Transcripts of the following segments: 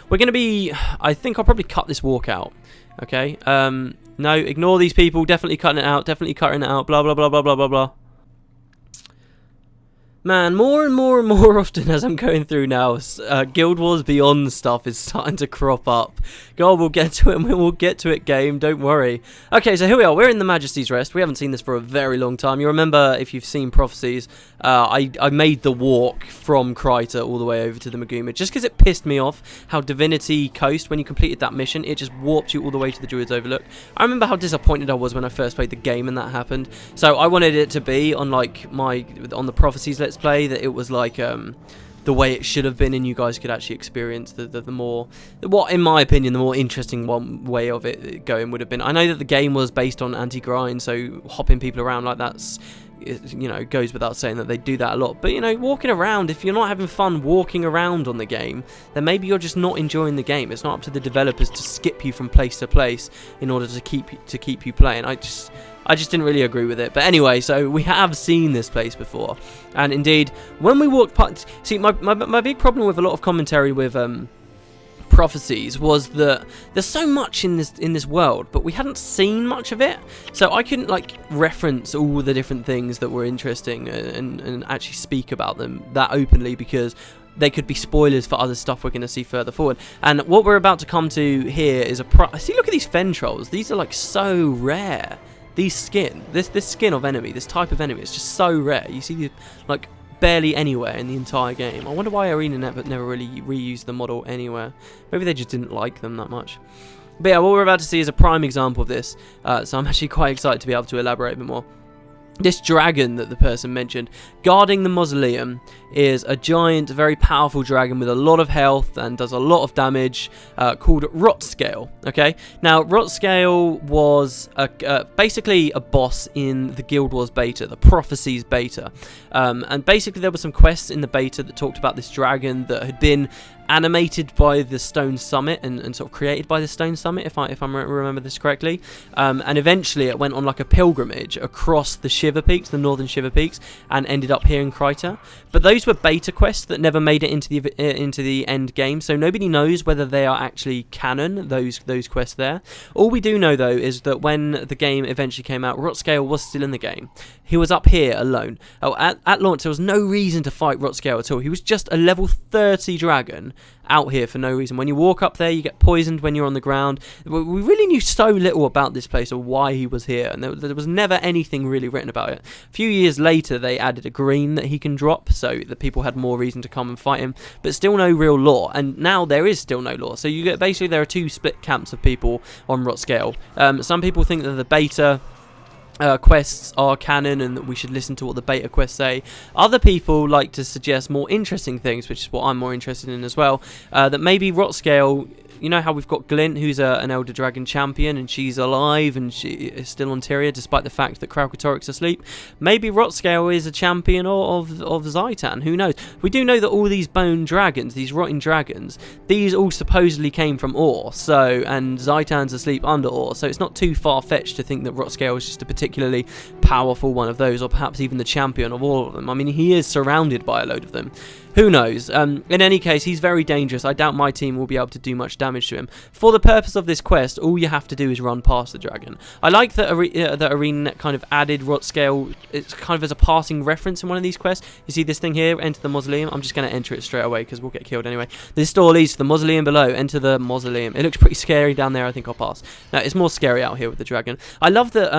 We're going to be... I think I'll probably cut this walk out. Okay? No, ignore these people. Definitely cutting it out. Definitely cutting it out. Blah, blah, blah, blah, blah, blah, blah. Man, more and more and more often as I'm going through now, Guild Wars Beyond stuff is starting to crop up. God, we'll get to it, and we'll get to it, game, don't worry. Okay, so here we are, we're in the Majesty's Rest. We haven't seen this for a very long time. You remember, if you've seen Prophecies, I made the walk from Kryta all the way over to the Maguma, just because it pissed me off how Divinity Coast, when you completed that mission, it just warped you all the way to the Druid's Overlook. I remember how disappointed I was when I first played the game and that happened. So I wanted it to be on like on the Prophecies Let's Play, that it was like the way it should have been, and you guys could actually experience the more, what in my opinion, the more interesting way of it going would have been. I know that the game was based on anti-grind, so hopping people around like that's, you know, goes without saying that they do that a lot. But, you know, walking around, if you're not having fun walking around on the game, then maybe you're just not enjoying the game. It's not up to the developers to skip you from place to place in order to keep you playing. I just didn't really agree with it. But anyway, so we have seen this place before. And indeed, when we walked past... See, my big problem with a lot of commentary with Prophecies was that there's so much in this world, but we hadn't seen much of it. So I couldn't, like, reference all the different things that were interesting and actually speak about them that openly, because they could be spoilers for other stuff we're going to see further forward. And what we're about to come to here is see, look at these fen trolls. These are, like, so rare. These skin, this skin of enemy, this type of enemy, is just so rare. You see, like, barely anywhere in the entire game. I wonder why Arena never really reused the model anywhere. Maybe they just didn't like them that much. But yeah, what we're about to see is a prime example of this. So I'm actually quite excited to be able to elaborate a bit more. This dragon that the person mentioned, guarding the mausoleum, is a giant, very powerful dragon with a lot of health and does a lot of damage, called Rotscale. Okay, now Rotscale was basically a boss in the Guild Wars beta, the Prophecies beta, and basically there were some quests in the beta that talked about this dragon that had been animated by the Stone Summit and sort of created by the Stone Summit, if I remember this correctly, and eventually it went on like a pilgrimage across the Shiver Peaks, the northern Shiver Peaks, and ended up here in Kryta. But those were beta quests that never made it into the end game, so nobody knows whether they are actually canon, those quests there. All we do know though is that when the game eventually came out, Rotscale was still in the game. He was up here alone. Oh, at launch there was no reason to fight Rotscale at all. He was just a level 30 dragon out here for no reason. When you walk up there, you get poisoned when you're on the ground. We really knew so little about this place or why he was here, and there was never anything really written about it. A few years later, they added a green that he can drop, so that people had more reason to come and fight him, but still no real lore, and now there is still no lore. So you get, basically there are two split camps of people on Rotscale. Some people think that the beta quests are canon and that we should listen to what the beta quests say. Other people like to suggest more interesting things, which is what I'm more interested in as well, that maybe Rotscale, you know how we've got Glint, who's an Elder Dragon champion, and she's alive and she is still on Tyria despite the fact that Kralkatorik's asleep. Maybe Rotscale is a champion of Zhaitan, who knows. We do know that all these bone dragons, these rotting dragons, these all supposedly came from ore, so, and Zhaitan's asleep under ore, so it's not too far-fetched to think that Rotscale is just a particularly powerful one of those, or perhaps even the champion of all of them. I mean, he is surrounded by a load of them. Who knows? In any case, he's very dangerous. I doubt my team will be able to do much damage to him. For the purpose of this quest, all you have to do is run past the dragon. I like that ArenaNet kind of added Rotscale. It's kind of as a passing reference in one of these quests. You see this thing here, enter the mausoleum. I'm just going to enter it straight away because we'll get killed anyway. This door leads to the mausoleum below. Enter the mausoleum. It looks pretty scary down there. I think I'll pass. Now, it's more scary out here with the dragon. I love that...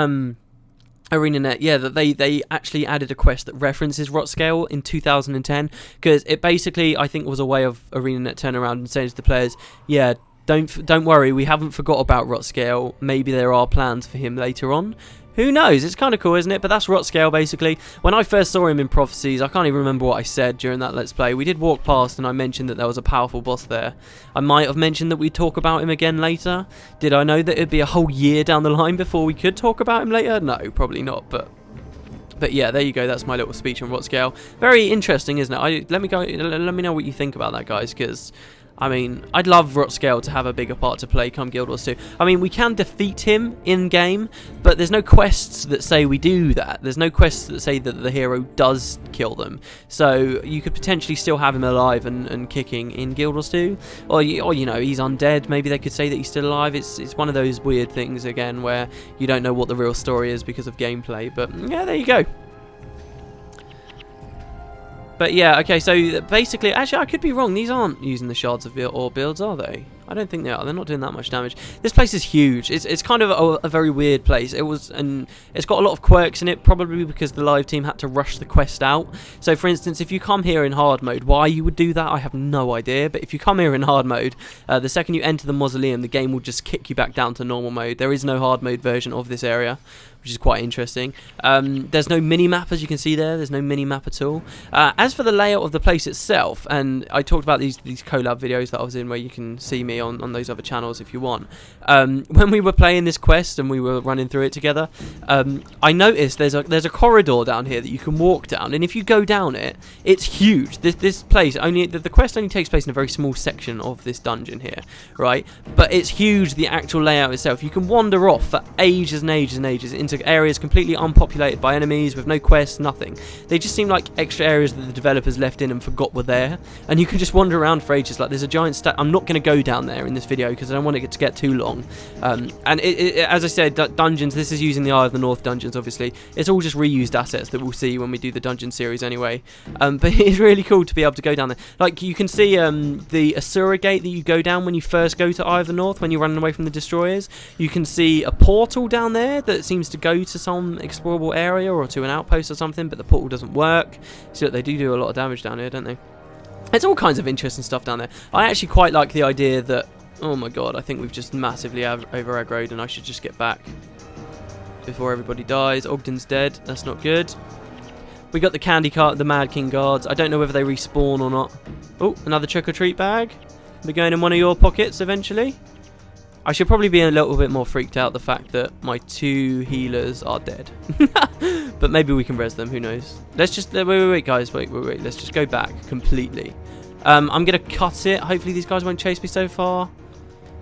ArenaNet, yeah, that they actually added a quest that references Rotscale in 2010, because it basically, I think, was a way of ArenaNet turning around and saying to the players, yeah, don't worry, we haven't forgot about Rotscale, maybe there are plans for him later on. Who knows? It's kind of cool, isn't it? But that's Rotscale, basically. When I first saw him in Prophecies, I can't even remember what I said during that Let's Play. We did walk past and I mentioned that there was a powerful boss there. I might have mentioned that we'd talk about him again later. Did I know that it'd be a whole year down the line before we could talk about him later? No, probably not, but yeah, there you go. That's my little speech on Rotscale. Very interesting, isn't it? Let me know what you think about that, guys, because I mean, I'd love Rotscale to have a bigger part to play come Guild Wars 2. I mean, we can defeat him in-game, but there's no quests that say we do that. There's no quests that say that the hero does kill them. So you could potentially still have him alive and kicking in Guild Wars 2. Or you know, he's undead. Maybe they could say that he's still alive. It's one of those weird things, again, where you don't know what the real story is because of gameplay. But, yeah, there you go. But yeah, okay, so basically, actually, I could be wrong. These aren't using the shards of ore builds, are they? I don't think they are. They're not doing that much damage. This place is huge. It's kind of a very weird place. It's got a lot of quirks in it, probably because the live team had to rush the quest out. So, for instance, if you come here in hard mode, why you would do that, I have no idea. But if you come here in hard mode, the second you enter the mausoleum, the game will just kick you back down to normal mode. There is no hard mode version of this area, which is quite interesting. There's no mini-map, as you can see there. There's no mini-map at all. As for the layout of the place itself, and I talked about these collab videos that I was in where you can see me on those other channels if you want. When we were playing this quest and we were running through it together, I noticed there's a corridor down here that you can walk down, and if you go down it, it's huge. This place, the quest only takes place in a very small section of this dungeon here, right? But it's huge, the actual layout itself. You can wander off for ages and ages and ages into areas completely unpopulated by enemies with no quests, nothing. They just seem like extra areas that the developers left in and forgot were there, and you can just wander around for ages. Like, there's a giant I'm not going to go down there in this video because I don't want it to get too long. And as I said, dungeons, this is using the Eye of the North dungeons, obviously. It's all just reused assets that we'll see when we do the dungeon series anyway. But it's really cool to be able to go down there. Like, you can see the Asura gate that you go down when you first go to Eye of the North, when you're running away from the destroyers. You can see a portal down there that seems to go to some explorable area or to an outpost or something, but the portal doesn't work. So they do a lot of damage down here, don't they? There's all kinds of interesting stuff down there. I actually quite like the idea that, oh my god, I think we've just massively over-aggroed and I should just get back before everybody dies. Ogden's dead. That's not good. We got the candy cart, the Mad King guards. I don't know whether they respawn or not. Oh, another trick-or-treat bag. They're going in one of your pockets eventually. I should probably be a little bit more freaked out the fact that my 2 healers are dead. But maybe we can res them, who knows. Let's just, wait guys, wait. Let's just go back completely. I'm going to cut it. Hopefully these guys won't chase me so far.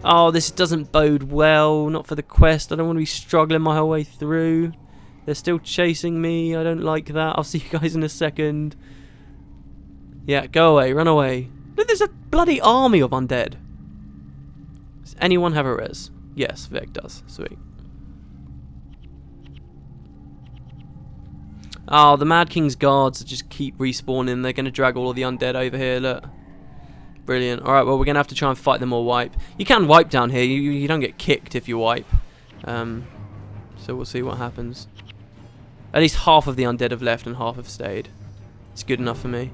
Oh, this doesn't bode well. Not for the quest. I don't want to be struggling my whole way through. They're still chasing me. I don't like that. I'll see you guys in a second. Yeah, go away. Run away. Look, there's a bloody army of undead. Does anyone have a res? Yes, Vec does. Sweet. Oh, the Mad King's guards just keep respawning. They're going to drag all of the undead over here, look. Brilliant. Alright, well, we're going to have to try and fight them or wipe. You can wipe down here. You don't get kicked if you wipe. So we'll see what happens. At least half of the undead have left and half have stayed. It's good enough for me.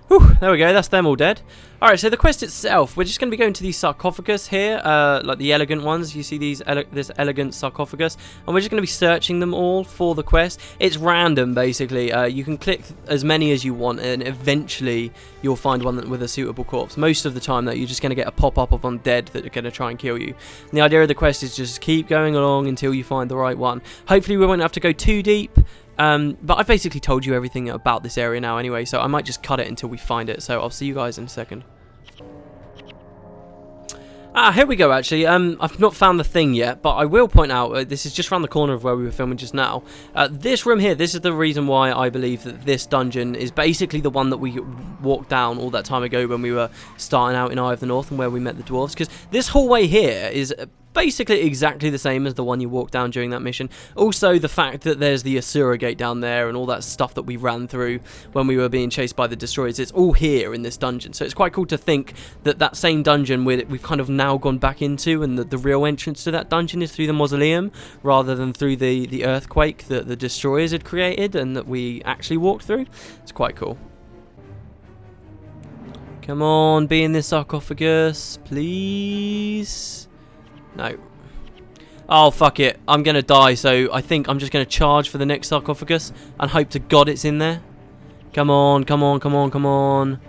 Whew, there we go, that's them all dead. Alright, so the quest itself, we're just going to be going to these sarcophagus here, like the elegant ones. You see these this elegant sarcophagus, and we're just going to be searching them all for the quest. It's random, basically. You can click as many as you want, and eventually you'll find one with a suitable corpse. Most of the time, though, you're just going to get a pop-up of undead that are going to try and kill you. And the idea of the quest is just keep going along until you find the right one. Hopefully we won't have to go too deep. But I've basically told you everything about this area now anyway, so I might just cut it until we find it. So I'll see you guys in a second. Here we go, actually. I've not found the thing yet, but I will point out, this is just around the corner of where we were filming just now. This room here, this is the reason why I believe that this dungeon is basically the one that we walked down all that time ago when we were starting out in Eye of the North and where we met the dwarves, because this hallway here is basically exactly the same as the one you walked down during that mission. Also, the fact that there's the Asura gate down there and all that stuff that we ran through when we were being chased by the destroyers, it's all here in this dungeon. So it's quite cool to think that that same dungeon we've kind of now gone back into, and the real entrance to that dungeon is through the mausoleum rather than through the earthquake that the destroyers had created and that we actually walked through. It's quite cool. Come on, be in this sarcophagus, please. No. Oh, fuck it. I'm going to die, so I think I'm just going to charge for the next sarcophagus and hope to God it's in there. Come on, come on, come on, come on.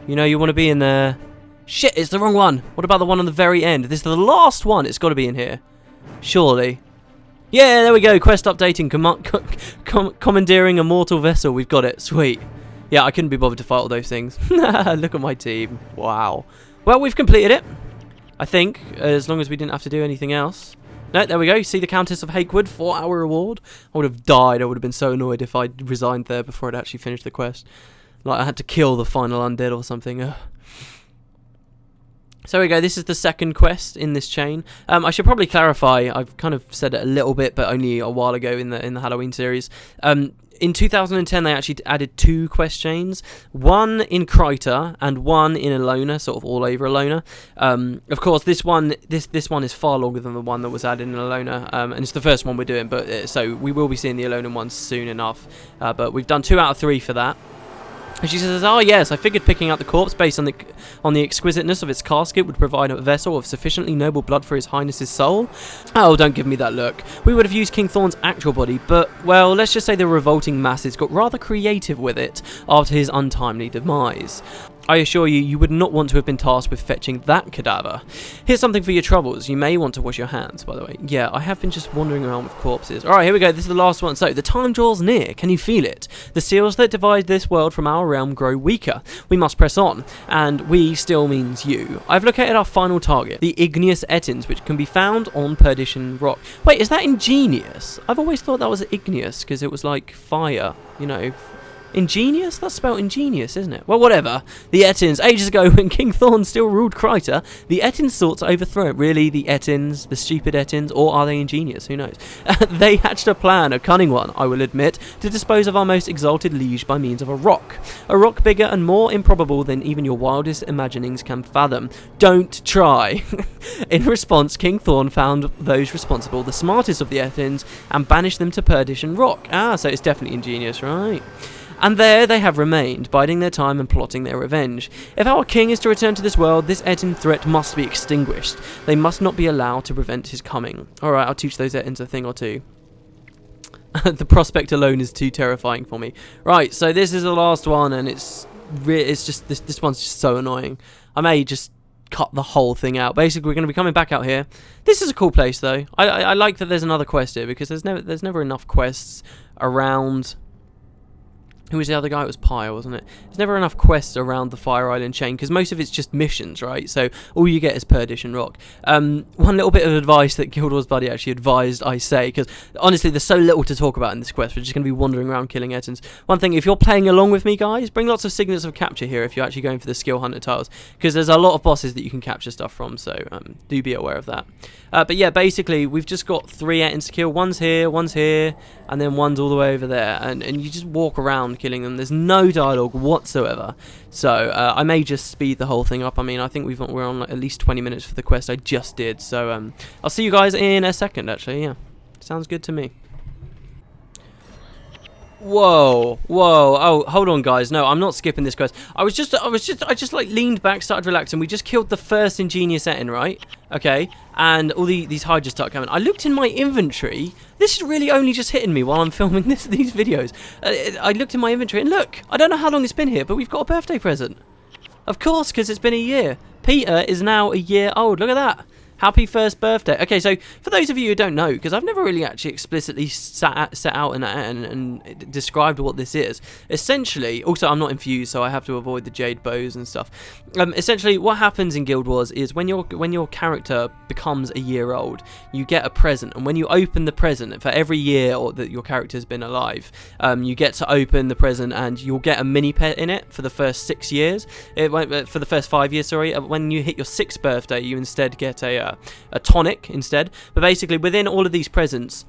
You know you want to be in there. Shit, it's the wrong one. What about the one on the very end? This is the last one. It's got to be in here. Surely. Yeah, there we go. Quest updating. Commandeering a mortal vessel. We've got it. Sweet. Yeah, I couldn't be bothered to fight all those things. Look at my team. Wow. Well, we've completed it. I think, as long as we didn't have to do anything else. No, there we go. You see the Countess of Hakewood, 4-hour reward. I would have died. I would have been so annoyed if I'd resigned there before I'd actually finished the quest. Like, I had to kill the final undead or something. Ugh. So there we go, this is the second quest in this chain. I should probably clarify, I've kind of said it a little bit, but only a while ago in the Halloween series. In 2010, they actually added 2 quest chains, one in Kryta and one in Alona, sort of all over Alona. Of course, this one is far longer than the one that was added in Alona, and it's the first one we're doing. But so we will be seeing the Alona one soon enough. But we've done 2 out of 3 for that. And she says, "Oh yes, I figured picking out the corpse based on the exquisiteness of its casket would provide a vessel of sufficiently noble blood for His Highness's soul." Oh, don't give me that look. We would have used King Thorn's actual body, but, well, let's just say the revolting masses got rather creative with it after his untimely demise. I assure you, you would not want to have been tasked with fetching that cadaver. Here's something for your troubles. You may want to wash your hands, by the way. Yeah, I have been just wandering around with corpses. Alright, here we go. This is the last one. So, the time draws near. Can you feel it? The seals that divide this world from our realm grow weaker. We must press on. And we still means you. I've located our final target, the Igneous Ettins, which can be found on Perdition Rock. Wait, is that Ingenious? I've always thought that was Igneous, because it was like fire, you know. Ingenious? That's spelled ingenious, isn't it? Well, whatever. The Ettins. Ages ago, when King Thorn still ruled Kryta, the Ettins sought to overthrow it. Really, the Ettins, the stupid Ettins, or are they ingenious? Who knows? They hatched a plan, a cunning one, I will admit, to dispose of our most exalted liege by means of a rock. A rock bigger and more improbable than even your wildest imaginings can fathom. Don't try. In response, King Thorn found those responsible, the smartest of the Ettins, and banished them to Perdition Rock. Ah, so it's definitely ingenious, right? And there they have remained, biding their time and plotting their revenge. If our king is to return to this world, this Ettin threat must be extinguished. They must not be allowed to prevent his coming. Alright, I'll teach those Ettins a thing or two. The prospect alone is too terrifying for me. Right, so this is the last one, and it's just this one's just so annoying. I may just cut the whole thing out. Basically, we're going to be coming back out here. This is a cool place, though. I like that there's another quest here, because there's never enough quests around. Who was the other guy? It was Pyre, wasn't it? There's never enough quests around the Fire Island chain, because most of it's just missions, right? So all you get is Perdition Rock. One little bit of advice that Guild Wars Buddy actually advised I say, because honestly there's so little to talk about in this quest. We're just going to be wandering around killing Ettins. One thing, if you're playing along with me, guys, bring lots of signets of capture here if you're actually going for the skill hunter tiles, because there's a lot of bosses that you can capture stuff from, so do be aware of that. But yeah, basically we've just got 3 Ettins to kill. One's here, and then one's all the way over there, and you just walk around killing them. There's no dialogue whatsoever, so I may just speed the whole thing up. I mean, I think we're on like at least 20 minutes for the quest I just did, so I'll see you guys in a second. Actually, yeah, sounds good to me. Whoa. Oh, hold on, guys. No, I'm not skipping this quest. I just like leaned back, started relaxing. We just killed the first Ingenious Ettin, right? Okay, and all these Hydras start coming. I looked in my inventory. This is really only just hitting me while I'm filming these videos. I looked in my inventory, and look, I don't know how long it's been here, but we've got a birthday present. Of course, because it's been a year. Peter is now a year old. Look at that. Happy first birthday. Okay, so for those of you who don't know, because I've never really actually explicitly set out and described what this is. Essentially, also I'm not infused, so I have to avoid the jade bows and stuff. Essentially, what happens in Guild Wars is when your character becomes a year old, you get a present, and when you open the present for every year that your character's been alive, you get to open the present, and you'll get a mini pet in it for the first 6 years. For the first 5 years, sorry. When you hit your 6th birthday, you instead get a tonic instead. But basically, within all of these presents,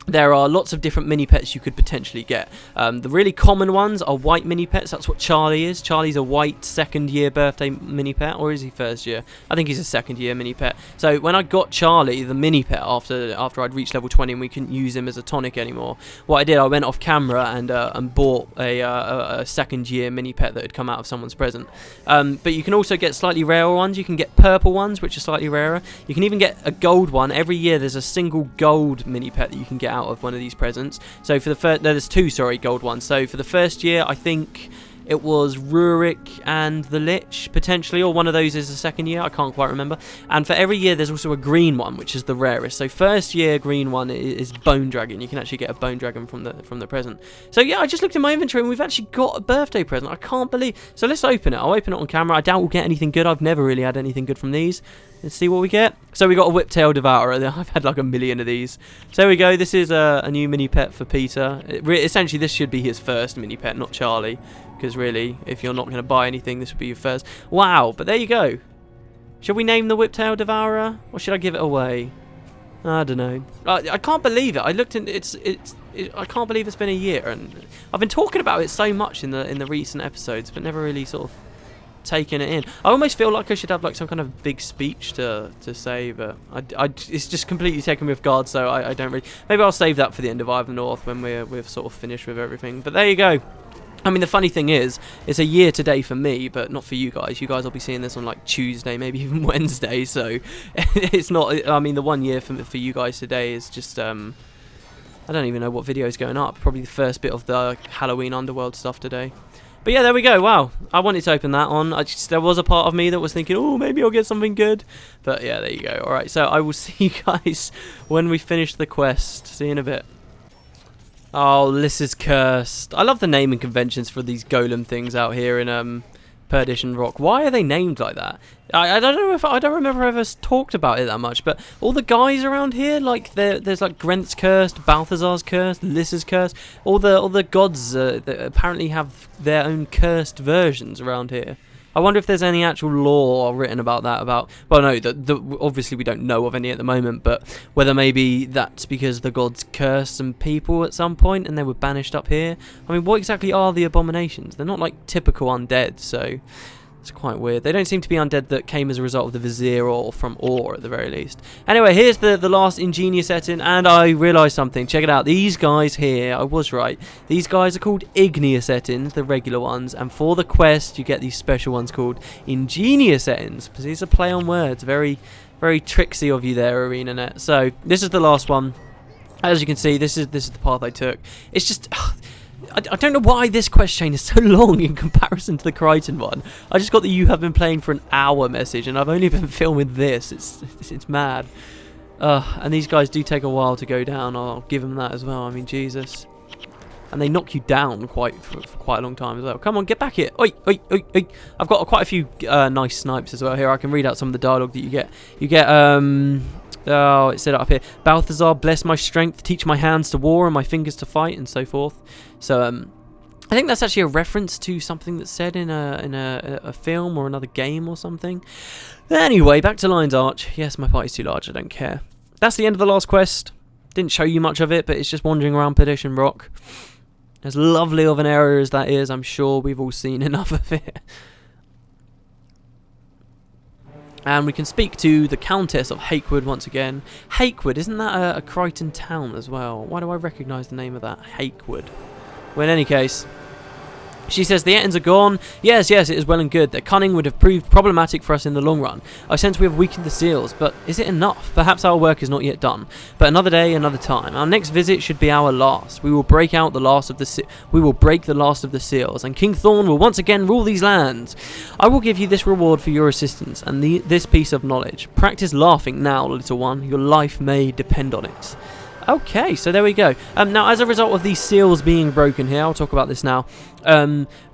there are lots of different mini pets you could potentially get. The really common ones are white mini pets. That's what Charlie is. Charlie's a white second-year birthday mini pet, or is he first year? I think he's a second-year mini pet. So when I got Charlie, the mini pet, after I'd reached level 20 and we couldn't use him as a tonic anymore, what I did, I went off camera and bought a second-year mini pet that had come out of someone's present. But you can also get slightly rarer ones. You can get purple ones, which are slightly rarer. You can even get a gold one. Every year there's a single gold mini pet that you can get out of one of these presents. So for the first, there's 2 gold ones. So for the first year, I think it was Rurik and the Lich, potentially, or one of those is the second year, I can't quite remember. And for every year, there's also a green one, which is the rarest. So first year green one is Bone Dragon. You can actually get a Bone Dragon from the present. So yeah, I just looked in my inventory and we've actually got a birthday present. I can't believe. So let's open it. I'll open it on camera. I doubt we'll get anything good. I've never really had anything good from these. Let's see what we get. So we got a Whiptail Devourer. I've had like a million of these. So there we go. This is a new mini pet for Peter. Essentially, this should be his first mini pet, not Charlie. Because really, if you're not going to buy anything, this would be your first. Wow, but there you go. Should we name the Whiptail Devourer? Or should I give it away? I don't know. I can't believe it. I looked in. I can't believe it's been a year, and I've been talking about it so much in the recent episodes, but never really sort of taken it in. I almost feel like I should have like some kind of big speech to say, but it's just completely taken me off guard. So I don't really. Maybe I'll save that for the end of Eye of the North when we're sort of finished with everything. But there you go. I mean, the funny thing is, it's a year today for me, but not for you guys. You guys will be seeing this on like Tuesday, maybe even Wednesday. So it's not. I mean, the 1 year for you guys today is just. I don't even know what video is going up. Probably the first bit of the Halloween Underworld stuff today. But yeah, there we go. Wow, I wanted to open that on. There was a part of me that was thinking, oh, maybe I'll get something good. But yeah, there you go. All right, so I will see you guys when we finish the quest. See you in a bit. Oh, this is cursed. I love the naming conventions for these golem things out here in Perdition Rock. Why are they named like that? I don't know if I don't remember ever talked about it that much, but all the guys around here, like there's like Grent's cursed, Balthazar's cursed, Lys's cursed. All the gods that apparently have their own cursed versions around here. I wonder if there's any actual lore written about that. Well, no, obviously we don't know of any at the moment, but whether maybe that's because the gods cursed some people at some point and they were banished up here. I mean, what exactly are the abominations? They're not like typical undead, so it's quite weird. They don't seem to be undead that came as a result of the Vizier or from Ore, at the very least. Anyway, here's the last Ingenious setting, and I realised something. Check it out. These guys here, I was right. These guys are called Igneous settings, the regular ones, and for the quest, you get these special ones called Ingenious settings. Because these are play on words. Very, very tricksy of you there, ArenaNet. So, this is the last one. As you can see, this is the path I took. It's just... I don't know why this quest chain is so long in comparison to the Crichton one. I just got the "you have been playing for an hour" message, and I've only been filming this. It's mad. And these guys do take a while to go down. I'll give them that as well. I mean, Jesus. And they knock you down for quite a long time as well. Come on, get back here. Oi, oi, oi, oi. I've got quite a few nice snipes as well here. I can read out some of the dialogue that you get. You get, oh, it said it up here. Balthazar, bless my strength, teach my hands to war and my fingers to fight, and so forth. So, I think that's actually a reference to something that's said in a film or another game or something. Anyway, back to Lion's Arch. Yes, my party's too large, I don't care. That's the end of the last quest. Didn't show you much of it, but it's just wandering around Perdition Rock. As lovely of an area as that is, I'm sure we've all seen enough of it. And we can speak to the Countess of Hakewood once again. Hakewood, isn't that a Crichton town as well? Why do I recognise the name of that? Hakewood. Well, in any case, she says the Ettins are gone. Yes, it is well and good. Their cunning would have proved problematic for us in the long run. I sense we have weakened the seals, but is it enough? Perhaps our work is not yet done. But another day, another time. Our next visit should be our last. We will break the last of the seals, and King Thorn will once again rule these lands. I will give you this reward for your assistance and this piece of knowledge. Practice laughing now, little one. Your life may depend on it. Okay, so there we go. Now, as a result of these seals being broken here, I'll talk about this now.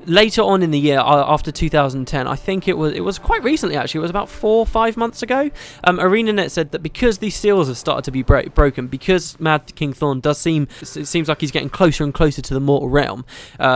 Later on in the year, after 2010, I think it was quite recently actually, it was about 4 or 5 months ago, ArenaNet said that because these seals have started to be broken, because Mad King Thorn it seems like he's getting closer and closer to the mortal realm,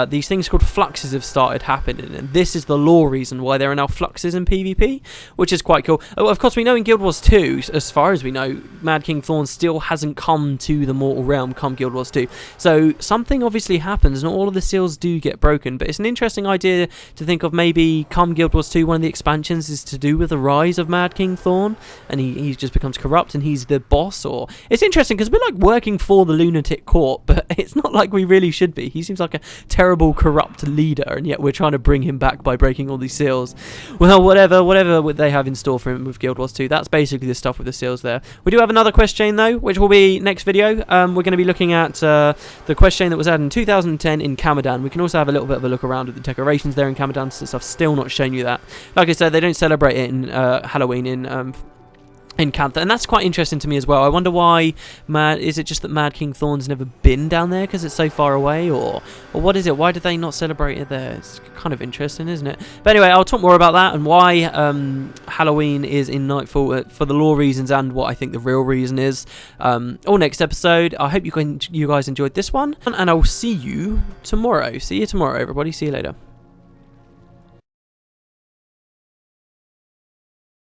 these things called fluxes have started happening, and this is the lore reason why there are now fluxes in PvP, which is quite cool. Of course, we know in Guild Wars 2, as far as we know, Mad King Thorn still hasn't come to the mortal realm come Guild Wars 2, so something obviously happens, and all of the seals do get broken, but it's an interesting idea to think of maybe come Guild Wars 2, one of the expansions is to do with the rise of Mad King Thorn, and he just becomes corrupt and he's the boss. Or it's interesting because we're like working for the lunatic court, but it's not like we really should be. He seems like a terrible corrupt leader, and yet we're trying to bring him back by breaking all these seals. Well, whatever they have in store for him with Guild Wars 2, that's basically the stuff with the seals there. We do have another quest chain though, which will be next video. We're going to be looking at the quest chain that was added in 2010 in Camadan. We can also have a little bit of a look around at the decorations there in Camadon, since I've still not shown you that. Like I said, they don't celebrate it in Halloween in Cantha, and that's quite interesting to me as well. I wonder why is it just that Mad King Thorn's never been down there because it's so far away, or what is it? Why do they not celebrate it there? It's kind of interesting, isn't it? But anyway, I'll talk more about that and why Halloween is in Nightfall for the lore reasons and what I think the real reason is all next episode. I hope you guys enjoyed this one, and I will see you tomorrow. See you tomorrow, everybody. See you later.